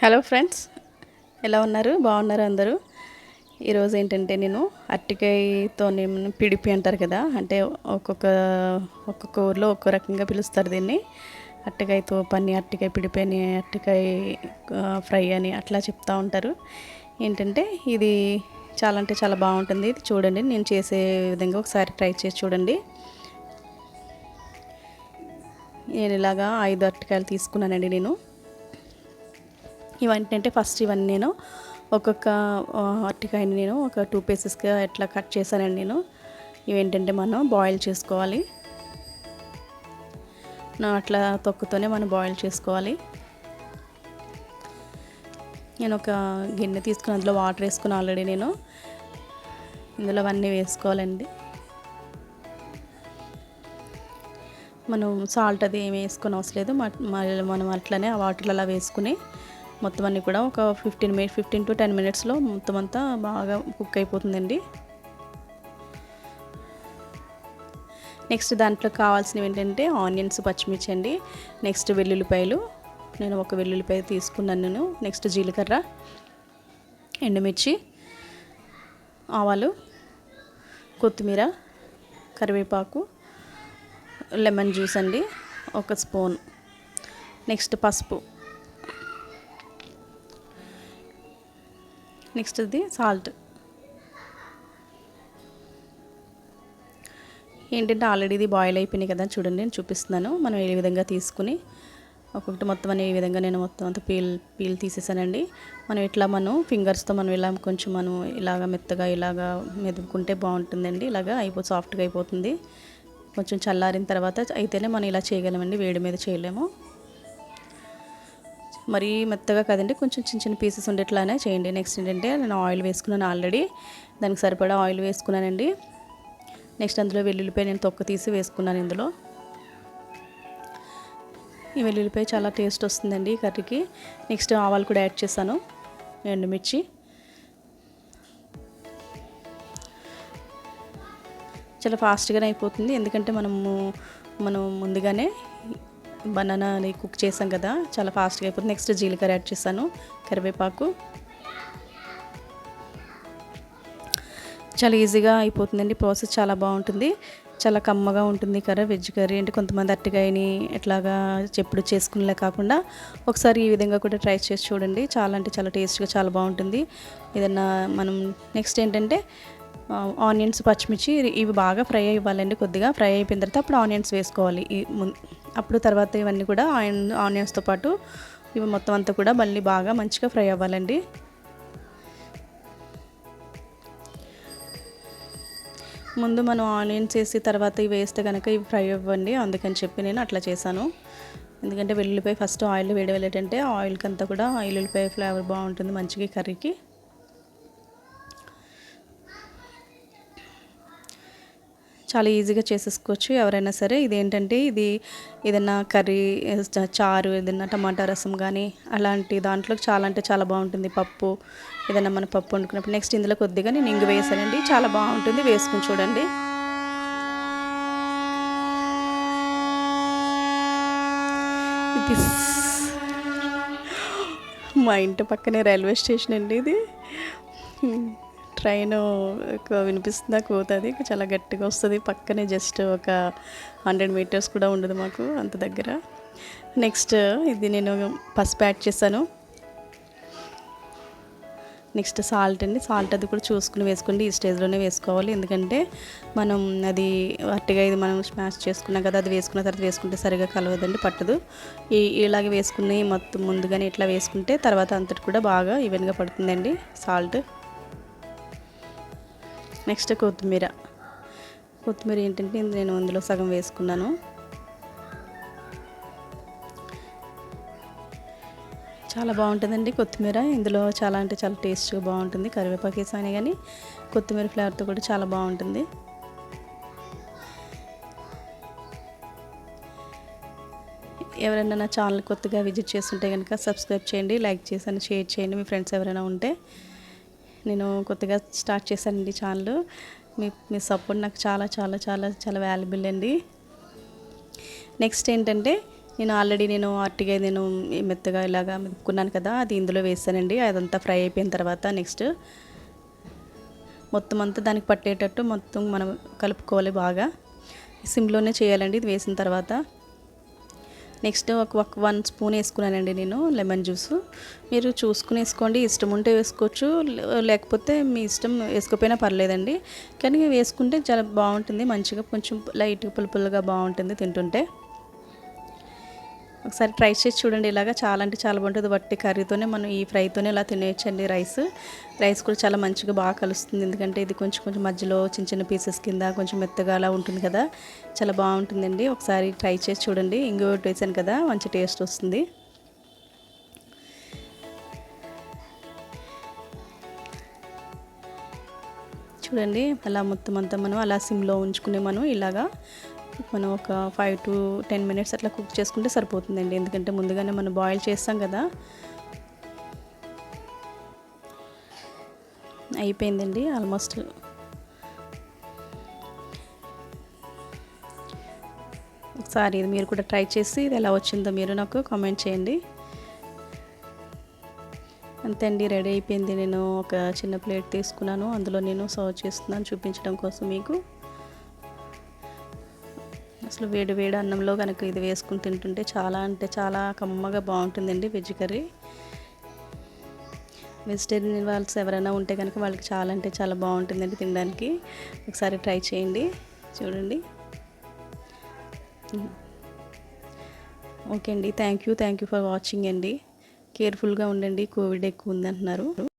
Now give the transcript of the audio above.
Hello friends, ఎలా ఉన్నారు? బాగున్నారు అందరూ? ఈరోజు ఏంటంటే నేను అరటికాయతో నేను పిడిపి అంటారు కదా, అంటే ఒక్కొక్క ఊర్లో ఒక్కో రకంగా పిలుస్తారు దీన్ని. అరటికాయతో పని, అరటికాయ పిడిపి అని, అరటికాయ ఫ్రై అని అట్లా చెప్తూ ఉంటారు. ఏంటంటే ఇది చాలా అంటే చాలా బాగుంటుంది. ఇది చూడండి, నేను చేసే విధంగా ఒకసారి ట్రై చేసి చూడండి. నేను ఇలాగా 5 అరటికాయలు తీసుకున్నానండి. నేను ఇవన్నీ అంటే ఫస్ట్ ఇవన్నీ నేను ఒక్కొక్క అరటికాయని నేను ఒక 2 పీసెస్గా ఎట్లా కట్ చేశానండి. నేను ఇవేంటంటే మనం బాయిల్ చేసుకోవాలి. అట్లా తొక్కుతోనే మనం బాయిల్ చేసుకోవాలి. నేను ఒక గిన్నె తీసుకుని అందులో వాటర్ వేసుకుని ఆల్రెడీ నేను ఇందులో అవన్నీ వేసుకోవాలండి. మనం సాల్ట్ అది ఏమి వేసుకొని అవసరం లేదు. మనం అట్లనే ఆ వాటర్లో అలా వేసుకుని మొత్తం అన్నీ కూడా ఒక 15 to 10 మినిట్స్లో మొత్తం అంతా బాగా కుక్ అయిపోతుందండి. నెక్స్ట్ దాంట్లో కావాల్సినవి ఏంటంటే ఆనియన్స్, పచ్చిమిర్చి అండి. నెక్స్ట్ వెల్లుల్లిపాయలు, నేను ఒక వెల్లుల్లిపాయ తీసుకున్నాను నేను. నెక్స్ట్ జీలకర్ర, ఎండుమిర్చి, ఆవాలు, కొత్తిమీర, కరివేపాకు, లెమన్ జ్యూస్ అండి 1 స్పూన్. నెక్స్ట్ పసుపు, నెక్స్ట్ ఇది సాల్ట్. ఏంటంటే ఆల్రెడీ ఇది బాయిల్ అయిపోయినాయి కదా, చూడండి నేను చూపిస్తున్నాను. మనం ఏ విధంగా తీసుకుని ఒక్కొక్కటి మొత్తం అనే విధంగా నేను మొత్తం అంతా పీల్ తీసేసానండి. మనం ఫింగర్స్తో మనం ఇలా కొంచెం మనం ఇలాగ మెత్తగా ఇలాగా మెదుపుకుంటే బాగుంటుందండి. ఇలాగా సాఫ్ట్గా అయిపోతుంది. కొంచెం చల్లారిన తర్వాత అయితేనే మనం ఇలా చేయగలమండి, వేడి మీద చేయలేము. మరీ మెత్తగా కదండి, కొంచెం చిన్న చిన్న పీసెస్ ఉండేట్లానే చేయండి. నెక్స్ట్ ఏంటంటే నేను ఆయిల్ వేసుకున్నాను ఆల్రెడీ, దానికి సరిపడా ఆయిల్ వేసుకున్నానండి. నెక్స్ట్ అందులో వెల్లుల్లిపాయ నేను తొక్క తీసి వేసుకున్నాను ఇందులో. ఈ వెల్లుల్లిపాయ చాలా టేస్ట్ వస్తుందండి ఈ కర్రీకి. నెక్స్ట్ ఆవాలు కూడా యాడ్ చేశాను, ఎండుమిర్చి. చాలా ఫాస్ట్గానే అయిపోతుంది, ఎందుకంటే మనం ముందుగానే బనానాని కుక్ చేసాం కదా, చాలా ఫాస్ట్గా అయిపోతుంది. నెక్స్ట్ జీలకర్ర యాడ్ చేశాను, కరివేపాకు. చాలా ఈజీగా అయిపోతుందండి ప్రాసెస్, చాలా బాగుంటుంది, చాలా కమ్మగా ఉంటుంది కర్రీ. వెజ్ కర్రీ అంటే కొంతమంది అరటికాయని ఎట్లాగా ఎప్పుడు చేసుకునేలా కాకుండా ఒకసారి ఈ విధంగా కూడా ట్రై చేసి చూడండి. చాలా అంటే చాలా టేస్ట్గా చాలా బాగుంటుంది. ఏదన్నా మనం నెక్స్ట్ ఏంటంటే ఆనియన్స్, పచ్చిమిర్చి ఇవి బాగా ఫ్రై అవ్వాలండి. కొద్దిగా ఫ్రై అయిపోయిన తర్వాత అప్పుడు ఆనియన్స్ వేసుకోవాలి. అప్పుడు తర్వాత ఇవన్నీ కూడా ఆనియన్స్తో పాటు ఇవి మొత్తం అంతా కూడా మళ్ళీ బాగా మంచిగా ఫ్రై అవ్వాలండి. ముందు మనం ఆనియన్స్ వేసి తర్వాత ఇవి వేస్తే కనుక ఇవి ఫ్రై అవ్వండి, అందుకని చెప్పి నేను అట్లా చేశాను. ఎందుకంటే వెల్లుల్లిపాయ ఫస్ట్ ఆయిల్ వేడి వెళ్ళేటంటే ఆయిల్కి అంతా కూడా వెల్లుల్లిపాయ ఫ్లేవర్ బాగుంటుంది మంచిగా కర్రీకి. చాలా ఈజీగా చేసేసుకోవచ్చు ఎవరైనా సరే. ఇదేంటంటే ఇది ఏదైనా కర్రీ, చారు, ఏదైనా టమాటా రసం కానీ అలాంటి దాంట్లో చాలా అంటే చాలా బాగుంటుంది. పప్పు ఏదైనా మన పప్పు వండుకున్నప్పుడు. నెక్స్ట్ ఇందులో కొద్దిగా నేను ఇంగు వేసానండి, చాలా బాగుంటుంది, వేసుకుని చూడండి. ఇది మా ఇంటి పక్కనే రైల్వే స్టేషన్ అండి. ఇది ట్రైన్ వినిపిస్తుందా పోతుంది, చాలా గట్టిగా వస్తుంది. పక్కనే జస్ట్ ఒక 100 మీటర్స్ కూడా ఉండదు మాకు అంత దగ్గర. నెక్స్ట్ ఇది నేను పసుపు యాడ్ చేశాను. నెక్స్ట్ సాల్ట్ అండి, సాల్ట్ అది కూడా చూసుకుని వేసుకోండి, ఈ స్టేజ్లోనే వేసుకోవాలి. ఎందుకంటే మనం అది అట్టిగా ఇది మనం స్మాష్ చేసుకున్నాం కదా, అది వేసుకున్న తర్వాత వేసుకుంటే సరిగా కలవదండి, పట్టదు. ఇలాగే వేసుకుని మొత్తం ముందుగానే ఇట్లా వేసుకుంటే తర్వాత అంతటి కూడా బాగా ఈవెన్గా పడుతుందండి సాల్ట్. నెక్స్ట్ కొత్తిమీర ఏంటంటే నేను అందులో సగం వేసుకున్నాను. చాలా బాగుంటుందండి కొత్తిమీర ఇందులో, చాలా అంటే చాలా టేస్ట్గా బాగుంటుంది. కరివేపాకు వేసానే కానీ కొత్తిమీర ఫ్లేవర్తో కూడా చాలా బాగుంటుంది. ఎవరైనా నా ఛానల్ కొత్తగా విజిట్ చేస్తుంటే కనుక సబ్స్క్రైబ్ చేయండి, లైక్ చేసి షేర్ చేయండి మీ ఫ్రెండ్స్ ఎవరైనా ఉంటే. నేను కొత్తగా స్టార్ట్ చేశానండి ఛానల్. మీ సపోర్ట్ నాకు చాలా చాలా చాలా చాలా వాల్యుబుల్ అండి. నెక్స్ట్ ఏంటంటే నేను అరటికాయ మెత్తగా ఇలాగా మెప్పుకున్నాను కదా, అది ఇందులో వేసానండి. అదంతా ఫ్రై అయిపోయిన తర్వాత నెక్స్ట్ మొత్తం అంతా దానికి పట్టేటట్టు మొత్తం మనం కలుపుకోవాలి బాగా. సిమ్లోనే చేయాలండి ఇది వేసిన తర్వాత. నెక్స్ట్ ఒక 1 స్పూన్ వేసుకున్నానండి నేను లెమన్ జ్యూస్. మీరు చూసుకుని వేసుకోండి, ఇష్టం ఉంటే వేసుకోవచ్చు, లేకపోతే మీ ఇష్టం, వేసుకోకపోయినా పర్లేదండి. కానీ వేసుకుంటే చాలా బాగుంటుంది, మంచిగా కొంచెం లైట్గా పులుపులుగా బాగుంటుంది తింటుంటే. ఒకసారి ట్రై చేసి చూడండి. ఇలాగా చాలా అంటే చాలా బాగుంటుంది. వట్టి కర్రీతోనే మనం ఈ ఫ్రైతోనే ఇలా తినేయచ్చండి. రైస్ కూడా చాలా మంచిగా బాగా కలుస్తుంది, ఎందుకంటే ఇది కొంచెం కొంచెం మధ్యలో చిన్న చిన్న పీసెస్ కింద కొంచెం మెత్తగా అలా ఉంటుంది కదా, చాలా బాగుంటుందండి. ఒకసారి ట్రై చేసి చూడండి. ఇంగువ వేసాను కదా, మంచి టేస్ట్ వస్తుంది. చూడండి అలా మొత్తం అంతా మనం అలా సిమ్లో ఉంచుకునే మనం ఒక 5 to 10 మినిట్స్ అట్లా కుక్ చేసుకుంటే సరిపోతుందండి, ఎందుకంటే ముందుగానే మనం బాయిల్ చేస్తాం కదా. అయిపోయిందండి ఆల్మోస్ట్. ఒకసారి ఇది మీరు కూడా ట్రై చేసి ఇది ఎలా వచ్చిందో మీరు నాకు కామెంట్ చేయండి. అంతే అండి, రెడీ అయిపోయింది. నేను ఒక చిన్న ప్లేట్ తీసుకున్నాను, అందులో నేను సర్వ్ చేస్తున్నాను చూపించడం కోసం మీకు. అసలు వేడి వేడి అన్నంలో కనుక ఇది వేసుకుని తింటుంటే చాలా అంటే చాలా కమ్మగా బాగుంటుందండి వెజ్ కర్రీ. వెజిటేరియన్ వాళ్ళస్ ఎవరైనా ఉంటే కనుక వాళ్ళకి చాలా అంటే చాలా బాగుంటుందండి తినడానికి. ఒకసారి ట్రై చేయండి, చూడండి. ఓకే అండి, థ్యాంక్ యూ ఫర్ వాచింగ్ అండి. కేర్ఫుల్గా ఉండండి, కోవిడ్ ఎక్కువ ఉందంటున్నారు.